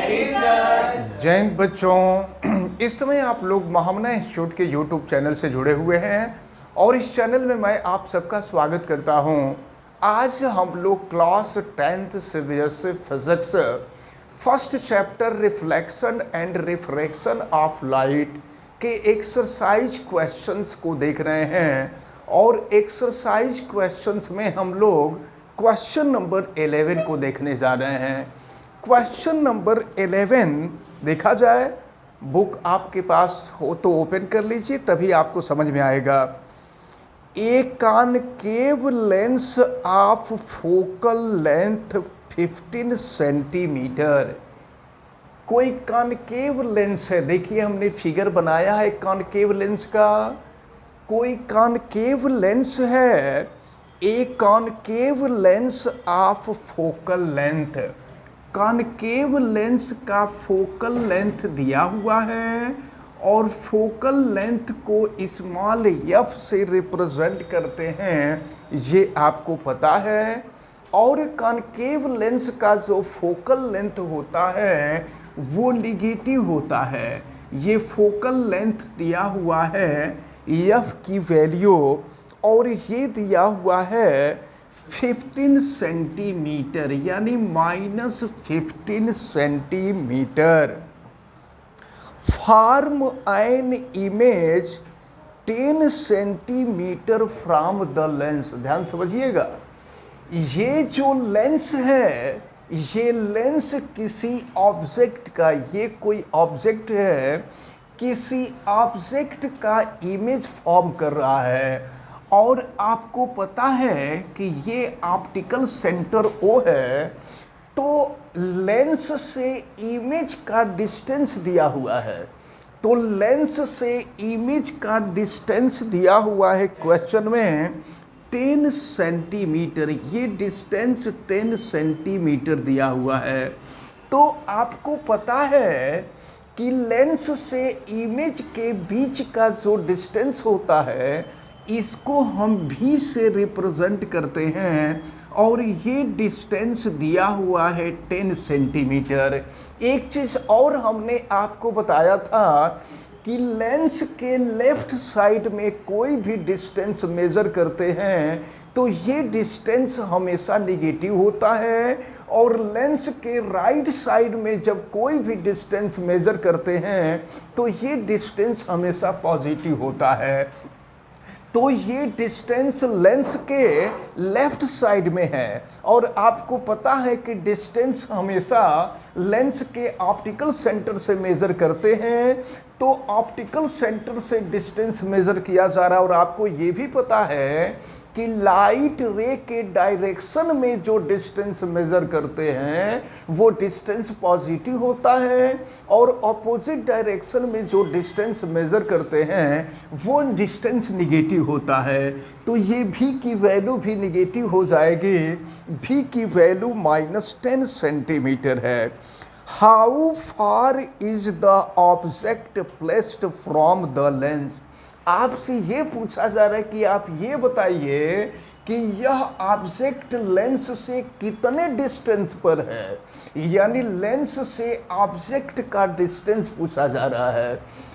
जय हिंद बच्चों। इस समय आप लोग महामना इंस्टीट्यूट के यूट्यूब चैनल से जुड़े हुए हैं और इस चैनल में मैं आप सबका स्वागत करता हूं। आज हम लोग class 10th CBSE physics first chapter reflection and refraction of light के एक्सरसाइज क्वेश्चंस को देख रहे हैं और एक्सरसाइज क्वेश्चंस में हम लोग क्वेश्चन नंबर 11 को देखने जा रहे हैं। क्वेश्चन नंबर 11 देखा जाए, बुक आपके पास हो तो ओपन कर लीजिए, तभी आपको समझ में आएगा। ए concave lens of focal length 15 centimetre. कोई कॉनकेव लेंस है, देखिए हमने फिगर बनाया है कॉनकेव लेंस का। कोई कॉनकेव लेंस है, ए concave lens of focal length. Concave lens का फोकल लेंथ दिया हुआ है और फोकल लेंथ को स्मॉल एफ से रिप्रेजेंट करते हैं, ये आपको पता है। और कॉनकेव लेंस का जो फोकल लेंथ होता है वो निगेटिव होता है। ये फोकल लेंथ दिया हुआ है एफ की वैल्यू और ये दिया हुआ है 15 सेंटीमीटर यानी -15 centimetre. Form an image 10 centimetre from the lens. ध्यान समझिएगा, ये जो लेंस है, ये लेंस किसी ऑब्जेक्ट का, ये कोई ऑब्जेक्ट है, किसी ऑब्जेक्ट का इमेज फॉर्म कर रहा है और आपको पता है कि ये ऑप्टिकल सेंटर O है। तो लेंस से इमेज का डिस्टेंस दिया हुआ है, तो लेंस से इमेज का डिस्टेंस दिया हुआ है क्वेश्चन में 10 सेंटीमीटर। ये डिस्टेंस 10 सेंटीमीटर दिया हुआ है। तो आपको पता है कि लेंस से इमेज के बीच का जो डिस्टेंस होता है इसको हम भी से रिप्रेजेंट करते हैं और ये डिस्टेंस दिया हुआ है 10 सेंटीमीटर। एक चीज़ और हमने आपको बताया था कि लेंस के लेफ्ट साइड में कोई भी डिस्टेंस मेज़र करते हैं तो ये डिस्टेंस हमेशा निगेटिव होता है और लेंस के राइट साइड में जब कोई भी डिस्टेंस मेज़र करते हैं तो ये डिस्टेंस हमेशा पॉजिटिव होता है। तो ये डिस्टेंस लेंस के लेफ्ट साइड में है और आपको पता है कि डिस्टेंस हमेशा लेंस के ऑप्टिकल सेंटर से मेज़र करते हैं। तो ऑप्टिकल सेंटर से डिस्टेंस मेज़र किया जा रहा है और आपको ये भी पता है कि लाइट रे के डायरेक्शन में जो डिस्टेंस मेज़र करते हैं वो डिस्टेंस पॉजिटिव होता है और ऑपोजिट डायरेक्शन में जो डिस्टेंस मेज़र करते हैं वो डिस्टेंस निगेटिव होता है। तो ये भी की वैल्यू भी निगेटिव हो जाएगी, भी की वैल्यू -10 सेंटीमीटर है। How far is the object placed from the lens. आपसे ये पूछा जा रहा है कि आप ये बताइए कि यह ऑब्जेक्ट लेंस से कितने डिस्टेंस पर है, यानी लेंस से ऑब्जेक्ट का डिस्टेंस पूछा जा रहा है।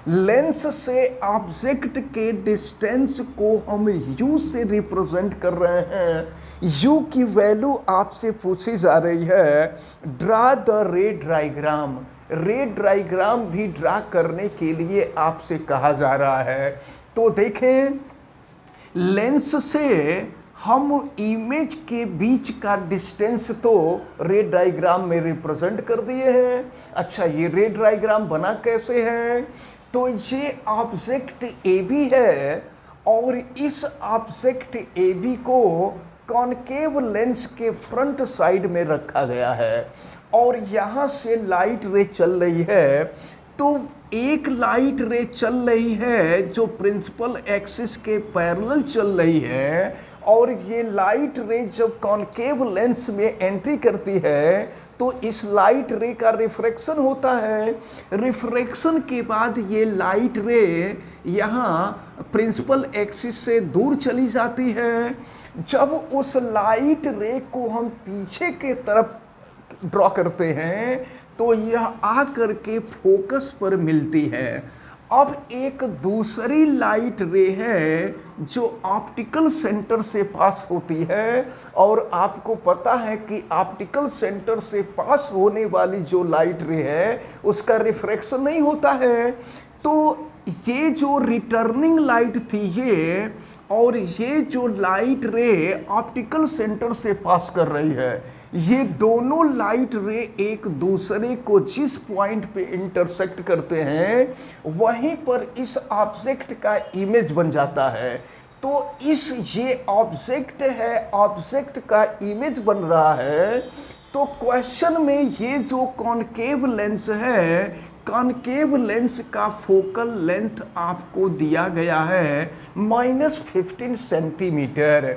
लेंस से ऑब्जेक्ट के डिस्टेंस को हम u से रिप्रेजेंट कर रहे हैं। u की वैल्यू आपसे पूछी जा रही है। ड्रा द रे डायग्राम। रे डायग्राम भी ड्रा करने के लिए आपसे कहा जा रहा है। तो देखें, लेंस से हम इमेज के बीच का डिस्टेंस तो रे डायग्राम में रिप्रेजेंट कर दिए हैं। अच्छा, ये रे डायग्राम बना कैसे है? तो ये ऑब्जेक्ट AB है और इस ऑब्जेक्ट AB को कॉनकेव लेंस के फ्रंट साइड में रखा गया है और यहाँ से लाइट रे चल रही है। तो एक लाइट रे चल रही है जो प्रिंसिपल एक्सिस के पैरेलल चल रही है और ये लाइट रे जब कॉनकेव लेंस में एंट्री करती है तो इस लाइट रे का रिफ्रैक्शन होता है। रिफ्रैक्शन के बाद ये लाइट रे यहाँ प्रिंसिपल एक्सिस से दूर चली जाती है। जब उस लाइट रे को हम पीछे के तरफ ड्रॉ करते हैं तो यह आ करके फोकस पर मिलती है। अब एक दूसरी लाइट रे है जो ऑप्टिकल सेंटर से पास होती है, और आपको पता है कि ऑप्टिकल सेंटर से पास होने वाली जो लाइट रे है उसका रिफ्रैक्शन नहीं होता है। तो ये जो रिटर्निंग लाइट थी ये, और ये जो लाइट रे ऑप्टिकल सेंटर से पास कर रही है, ये दोनों लाइट रे एक दूसरे को जिस पॉइंट पे इंटरसेक्ट करते हैं वहीं पर इस ऑब्जेक्ट का इमेज बन जाता है। तो ये ऑब्जेक्ट है, ऑब्जेक्ट का इमेज बन रहा है। तो क्वेश्चन में ये जो कॉनकेव लेंस है, कॉनकेव लेंस का फोकल लेंथ आपको दिया गया है -15 सेंटीमीटर,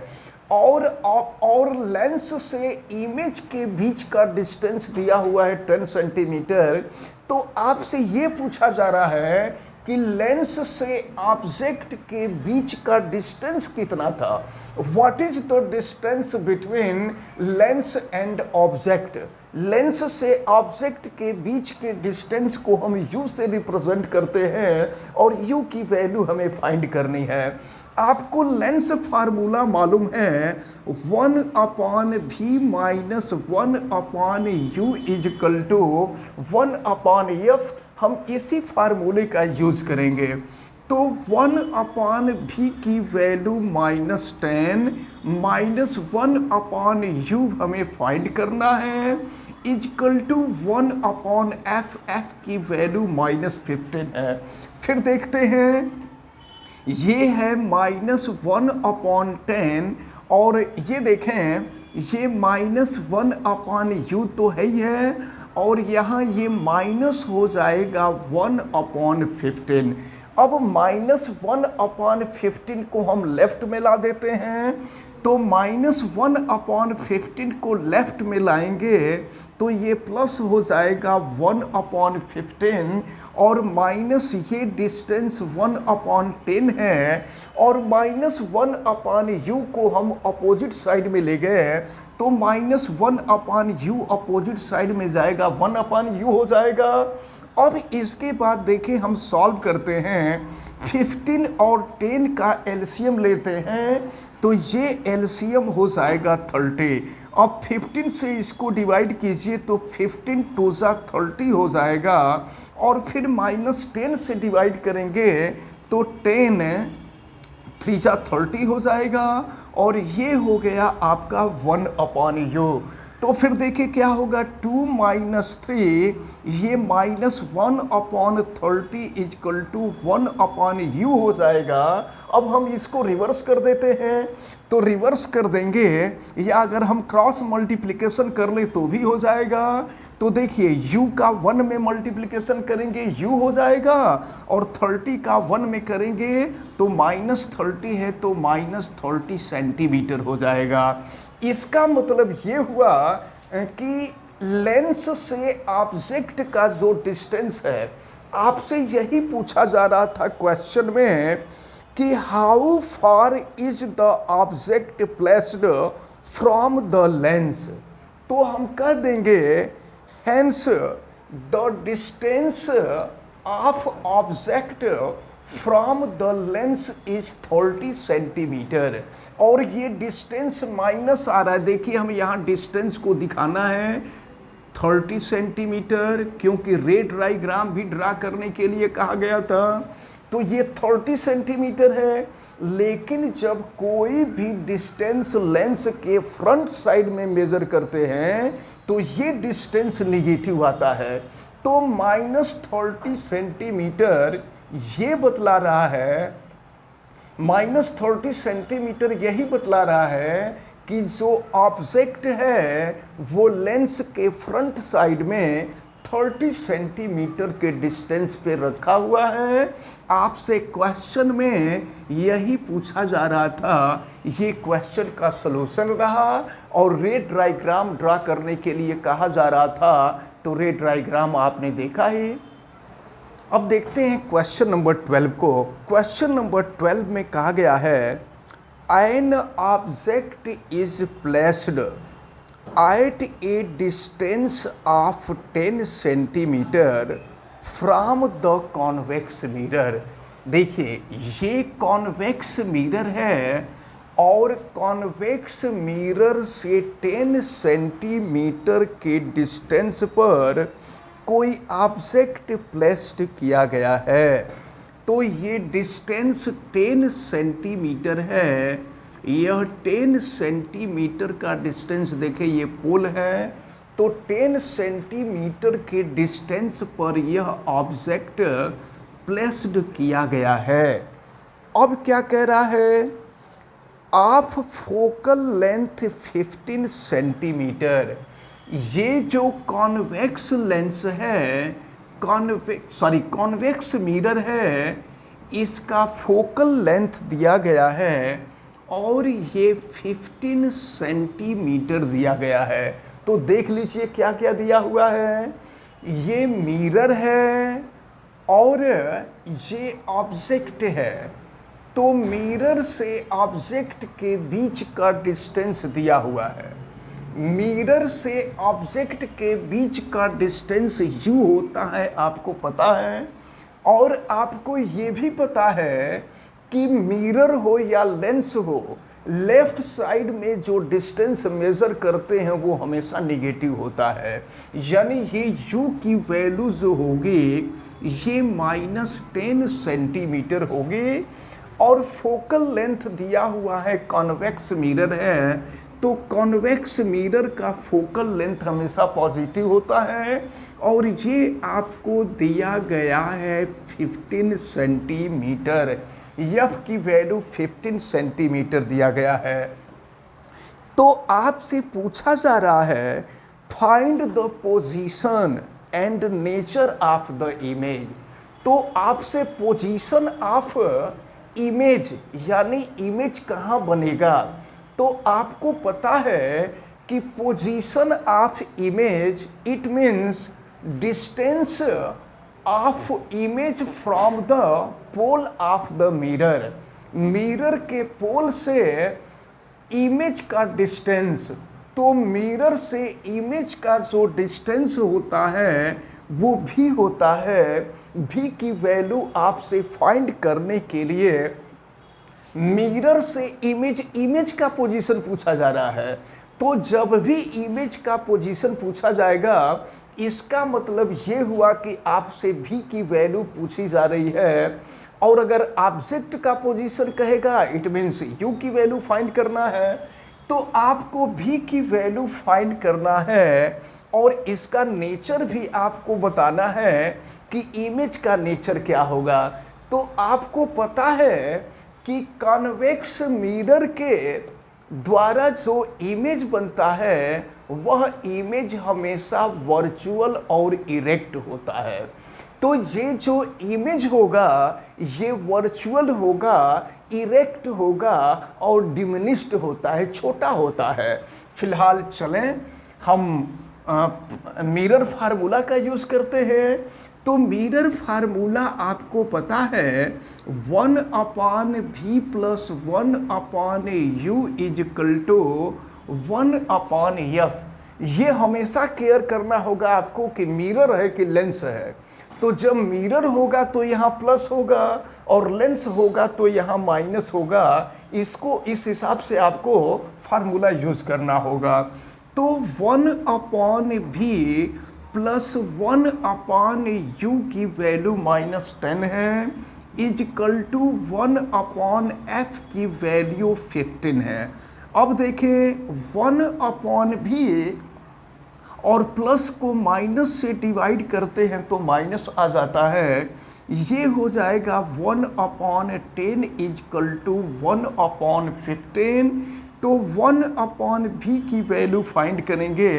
और लेंस से इमेज के बीच का डिस्टेंस दिया हुआ है 10 सेंटीमीटर। तो आपसे ये पूछा जा रहा है कि लेंस से ऑब्जेक्ट के बीच का डिस्टेंस कितना था। What is the distance between lens and object. Lens से ऑब्जेक्ट के बीच के डिस्टेंस को हम u से रिप्रेजेंट करते हैं, और u की वैल्यू हमें फाइंड करनी है। आपको लेंस फार्मूला मालूम है 1/v minus 1/u is equal to 1/f। हम इसी फार्मूले का यूज करेंगे। तो 1/v की वैल्यू -10 माइनस 1/u हमें फाइंड करना है, इजकल टू 1/f। f की वैल्यू -15 है। फिर देखते हैं, ये है -1/10, और ये देखें ये -1/u तो है ही है, और यहाँ ये माइनस हो जाएगा 1/15। अब -1/15 को हम लेफ्ट में ला देते हैं। तो -1/15 को लेफ्ट में लाएंगे तो ये प्लस हो जाएगा 1/15, और माइनस ये डिस्टेंस 1/10 है, और -1/u को हम अपोजिट साइड में ले गए तो -1/u अपोजिट साइड में जाएगा, 1/u हो जाएगा। अब इसके बाद देखें हम सॉल्व करते हैं, 15 और 10 का एलसीएम लेते हैं तो ये एलसीएम हो जाएगा 30। अब 15 से इसको डिवाइड कीजिए तो 15 2 जा 30 हो जाएगा, और फिर -10 से डिवाइड करेंगे तो 10 3 जा 30 हो जाएगा, और ये हो गया आपका 1/u। तो फिर देखिए क्या होगा, 2 - 3, ये -1/30 इजकल टू 1/u हो जाएगा। अब हम इसको रिवर्स कर देते हैं, तो रिवर्स कर देंगे, या अगर हम क्रॉस मल्टीप्लिकेशन कर ले तो भी हो जाएगा। तो देखिए u का 1 में मल्टीप्लिकेशन करेंगे u हो जाएगा, और 30 का 1 में करेंगे तो -30 है तो -30 सेंटीमीटर हो जाएगा। इसका मतलब ये हुआ कि लेंस से ऑब्जेक्ट का जो डिस्टेंस है, आपसे यही पूछा जा रहा था क्वेश्चन में कि how far is the object placed from the lens. तो हम कह देंगे hence the distance of object from the lens is 30 centimetre, और ये डिस्टेंस माइनस आ रहा है। देखिए हम यहाँ डिस्टेंस को दिखाना है 30 सेंटीमीटर, क्योंकि रे डायग्राम भी ड्रा करने के लिए कहा गया था। तो ये 30 सेंटीमीटर है, लेकिन जब कोई भी डिस्टेंस लेंस के फ्रंट साइड में मेजर करते हैं तो ये डिस्टेंस निगेटिव आता है। तो -30 सेंटीमीटर ये बतला रहा है, -30 सेंटीमीटर यही बतला रहा है कि जो ऑब्जेक्ट है वो लेंस के फ्रंट साइड में 30 सेंटीमीटर के डिस्टेंस पे रखा हुआ है। आपसे क्वेश्चन में यही पूछा जा रहा था, ये क्वेश्चन का सलूशन रहा, और रे डायग्राम ड्रा करने के लिए कहा जा रहा था, तो रे डायग्राम आपने देखा ही। अब देखते हैं क्वेश्चन नंबर 12 को। क्वेश्चन नंबर 12 में कहा गया है an object is placed at a distance of 10 centimetre from the convex mirror. देखिए ये कॉन्वेक्स मिरर है और कॉन्वेक्स मिरर से 10 सेंटीमीटर के डिस्टेंस पर कोई ऑब्जेक्ट प्लेस्ड किया गया है। तो ये डिस्टेंस 10 सेंटीमीटर है। यह 10 सेंटीमीटर का डिस्टेंस देखिए, ये पोल है, तो 10 सेंटीमीटर के डिस्टेंस पर यह ऑब्जेक्ट प्लेस्ड किया गया है। अब क्या कह रहा है, ऑफ फोकल लेंथ 15 सेंटीमीटर। ये जो कॉन्वेक्स लेंस है, कॉन्वेक्स मिरर है, इसका फोकल लेंथ दिया गया है और ये 15 सेंटीमीटर दिया गया है। तो देख लीजिए क्या क्या दिया हुआ है, ये मिरर है और ये ऑब्जेक्ट है। तो मिरर से ऑब्जेक्ट के बीच का डिस्टेंस दिया हुआ है। मिरर से ऑब्जेक्ट के बीच का डिस्टेंस यू होता है, आपको पता है। और आपको ये भी पता है कि मिरर हो या लेंस हो, लेफ्ट साइड में जो डिस्टेंस मेजर करते हैं वो हमेशा निगेटिव होता है। यानी ये u की वैल्यू जो होगी ये -10 सेंटीमीटर होगी। और फोकल लेंथ दिया हुआ है, कॉन्वेक्स मिरर है, तो कॉन्वेक्स मिरर का फोकल लेंथ हमेशा पॉजिटिव होता है। और ये आपको दिया गया है 15 सेंटीमीटर। एफ की वैल्यू 15 सेंटीमीटर दिया गया है। तो आपसे पूछा जा रहा है find the position and nature of the image. तो आपसे पोजीशन ऑफ इमेज यानी इमेज कहाँ बनेगा, तो आपको पता है कि position of image it means distance of image from the pole of the mirror. Mirror के पोल से इमेज का डिस्टेंस, तो मिरर से इमेज का जो डिस्टेंस होता है वो भी होता है। भी की वैल्यू आपसे फाइंड करने के लिए मिरर से इमेज का पोजीशन पूछा जा रहा है। तो जब भी इमेज का पोजीशन पूछा जाएगा, इसका मतलब ये हुआ कि आपसे भी की वैल्यू पूछी जा रही है। और अगर ऑब्जेक्ट का पोजीशन कहेगा इट मीन्स यू की वैल्यू फाइंड करना है। तो आपको भी की वैल्यू फाइंड करना है और इसका नेचर भी आपको बताना है कि इमेज का नेचर क्या होगा। तो आपको पता है कि कॉन्वेक्स मिरर के द्वारा जो इमेज बनता है वह इमेज हमेशा वर्चुअल और इरेक्ट होता है। तो ये जो इमेज होगा ये वर्चुअल होगा, इरेक्ट होगा और डिमिनिश्ड होता है, छोटा होता है। फिलहाल चलें हम मिरर फार्मूला का यूज़ करते हैं। तो मिरर फार्मूला आपको पता है 1/v + 1/u = 1/f। ये हमेशा केयर करना होगा आपको कि मिरर है कि लेंस है। तो जब मिरर होगा तो यहाँ प्लस होगा और लेंस होगा तो यहाँ माइनस होगा। इसको इस हिसाब से आपको फार्मूला यूज़ करना होगा। तो 1/v + 1/u की वैल्यू -10 है = 1/f की वैल्यू 15 है। अब देखें 1/v और प्लस को माइनस से डिवाइड करते हैं तो माइनस आ जाता है। ये हो जाएगा 1/10 = 1/15। तो 1/v की वैल्यू फाइंड करेंगे,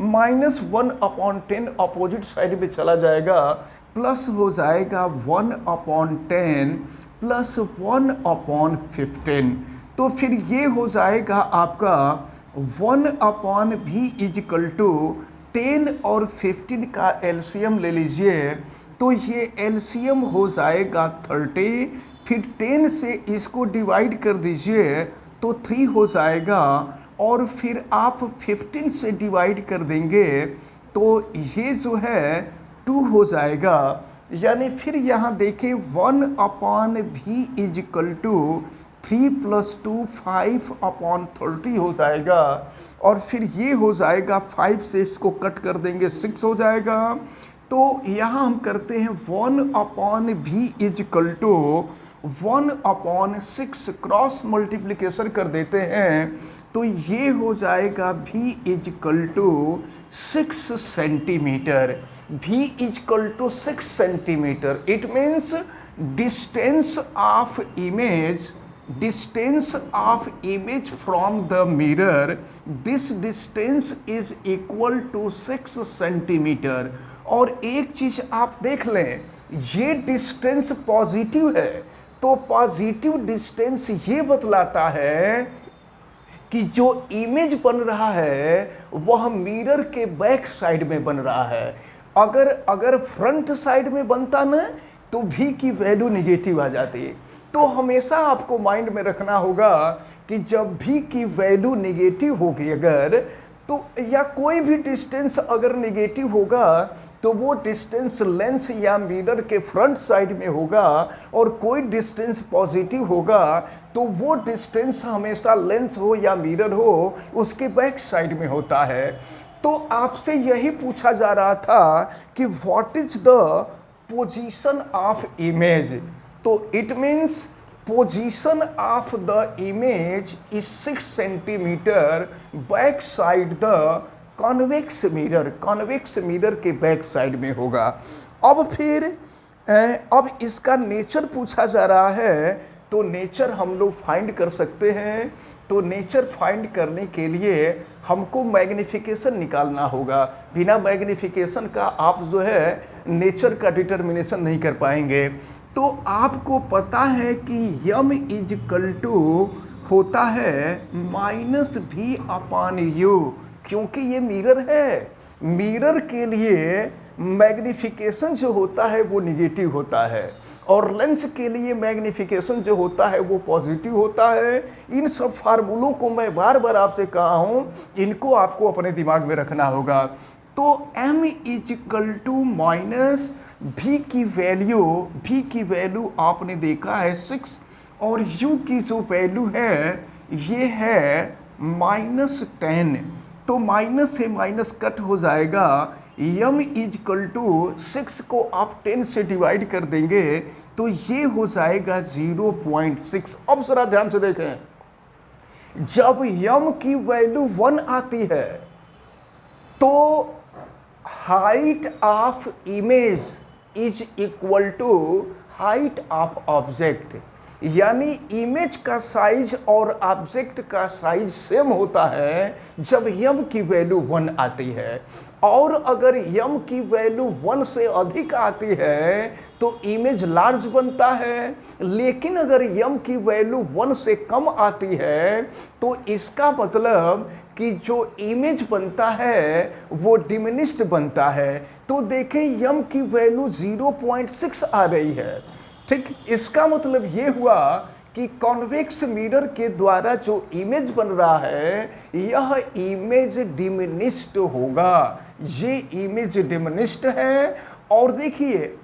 -1/10 अपोजिट साइड में चला जाएगा, प्लस हो जाएगा 1/10 + 1/15। तो फिर ये हो जाएगा आपका 1/v = 10 और 15 का एलसीएम ले लीजिए। तो ये एलसीएम हो जाएगा 30। फिर 10 से इसको डिवाइड कर दीजिए तो 3 हो जाएगा और फिर आप 15 से डिवाइड कर देंगे तो ये जो है 2 हो जाएगा। यानी फिर यहाँ देखें 1/v इज इक्वल टू 3 + 2 5/30 हो जाएगा। और फिर ये हो जाएगा 5 से इसको कट कर देंगे 6 हो जाएगा। तो यहाँ हम करते हैं 1/v is equal to 1/6 cross multiplication कर देते हैं तो ये हो जाएगा v is equal to 6 centimetre. v is equal to 6 centimetre. It means distance of image from the mirror, this distance is equal to 6 centimetre. और एक चीज आप देख लें, ये डिस्टेंस पॉजिटिव है तो पॉजिटिव डिस्टेंस ये बतलाता है कि जो इमेज बन रहा है वह मिरर के बैक साइड में बन रहा है। अगर फ्रंट साइड में बनता ना तो v की वैल्यू निगेटिव आ जाती। तो हमेशा आपको माइंड में रखना होगा कि जब v की वैल्यू निगेटिव होगी अगर तो या कोई भी डिस्टेंस अगर निगेटिव होगा तो वो डिस्टेंस लेंस या मिरर के फ्रंट साइड में होगा, और कोई डिस्टेंस पॉजिटिव होगा तो वो डिस्टेंस हमेशा लेंस हो या मिरर हो उसके बैक साइड में होता है। तो आपसे यही पूछा जा रहा था कि what is the position of image. तो it means position of the image is 6 centimeter back side the convex mirror के बैक साइड में होगा। अब फिर अब इसका नेचर पूछा जा रहा है तो नेचर हम लोग फाइंड कर सकते हैं। तो नेचर फाइंड करने के लिए हमको मैग्निफिकेशन निकालना होगा। बिना मैग्निफिकेशन का आप जो है नेचर का डिटर्मिनेशन नहीं कर पाएंगे। तो आपको पता है कि यम इज इक्वल टू होता है -v/u, क्योंकि ये मिरर है। मिरर के लिए मैग्निफिकेशन जो होता है वो निगेटिव होता है और लेंस के लिए मैग्निफिकेशन जो होता है वो पॉजिटिव होता है। इन सब फार्मूलों को मैं बार बार आपसे कहा हूँ, इनको आपको अपने दिमाग में रखना होगा। तो m is equal to minus v की वैल्यू आपने देखा है 6 और u की जो वैल्यू है ये है -10। तो माइनस से माइनस कट हो जाएगा। m इज इक्वल टू 6 को आप 10 से डिवाइड कर देंगे तो ये हो जाएगा 0.6। अब जरा ध्यान से देखें, जब m की वैल्यू 1 आती है तो height of image is equal to height of object, यानी इमेज का साइज और ऑब्जेक्ट का साइज सेम होता है जब m की वैल्यू 1 आती है। और अगर m की वैल्यू 1 से अधिक आती है तो इमेज लार्ज बनता है, लेकिन अगर m की वैल्यू 1 से कम आती है तो इसका मतलब कि जो इमेज बनता है वो डिमिनिश्ड बनता है। तो देखें m की वैल्यू 0.6 आ रही है, ठीक। इसका मतलब ये हुआ कि कॉन्वेक्स मिरर के द्वारा जो इमेज बन रहा है यह इमेज डिमिनिश्ड होगा। ये इमेज डिमिनिश्ड है। और देखिए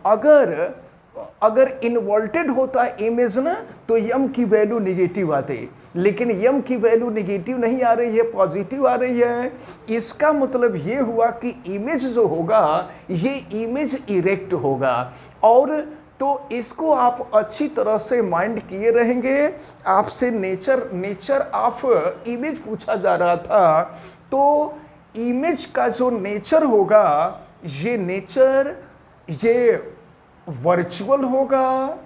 अगर इन्वर्टेड होता इमेज ना तो m की वैल्यू निगेटिव आती, लेकिन m की वैल्यू निगेटिव नहीं आ रही है, पॉजिटिव आ रही है। इसका मतलब ये हुआ कि इमेज जो होगा ये इमेज इरेक्ट होगा। और तो इसको आप अच्छी तरह से माइंड किए रहेंगे। आपसे नेचर ऑफ इमेज पूछा जा रहा था, तो इमेज का जो नेचर होगा ये नेचर ये वर्चुअल होगा,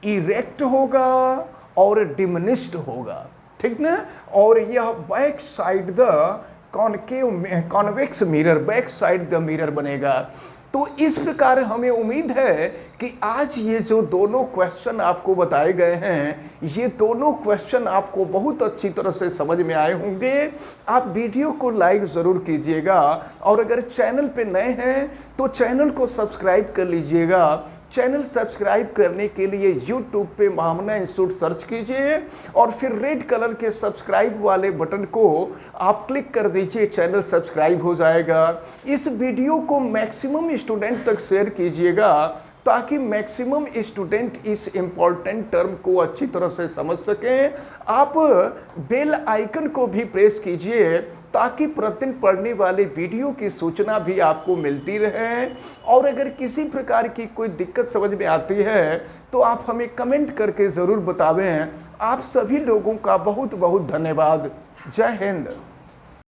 इरेक्ट होगा और डिमिनिश्ड होगा, ठीक ना। और यह back side the convex mirror, back side the mirror बनेगा। तो इस प्रकार हमें उम्मीद है कि आज ये जो दोनों क्वेश्चन आपको बताए गए हैं ये दोनों क्वेश्चन आपको बहुत अच्छी तरह से समझ में आए होंगे। आप वीडियो को लाइक ज़रूर कीजिएगा और अगर चैनल पे नए हैं तो चैनल को सब्सक्राइब कर लीजिएगा, चैनल सब्सक्राइब करने के लिए YouTube पे महामना इंस्टीट्यूट सर्च कीजिए और फिर रेड कलर के सब्सक्राइब वाले बटन को आप क्लिक कर दीजिए, चैनल सब्सक्राइब हो जाएगा। इस वीडियो को मैक्सिमम स्टूडेंट तक शेयर कीजिएगा ताकि मैक्सिमम स्टूडेंट इस इम्पॉर्टेंट टर्म को अच्छी तरह से समझ सकें। आप बेल आइकन को भी प्रेस कीजिए ताकि प्रतिदिन पढ़ने वाले वीडियो की सूचना भी आपको मिलती रहे। और अगर किसी प्रकार की कोई दिक्कत समझ में आती है तो आप हमें कमेंट करके ज़रूर बतावें। आप सभी लोगों का बहुत बहुत धन्यवाद। जय हिंद।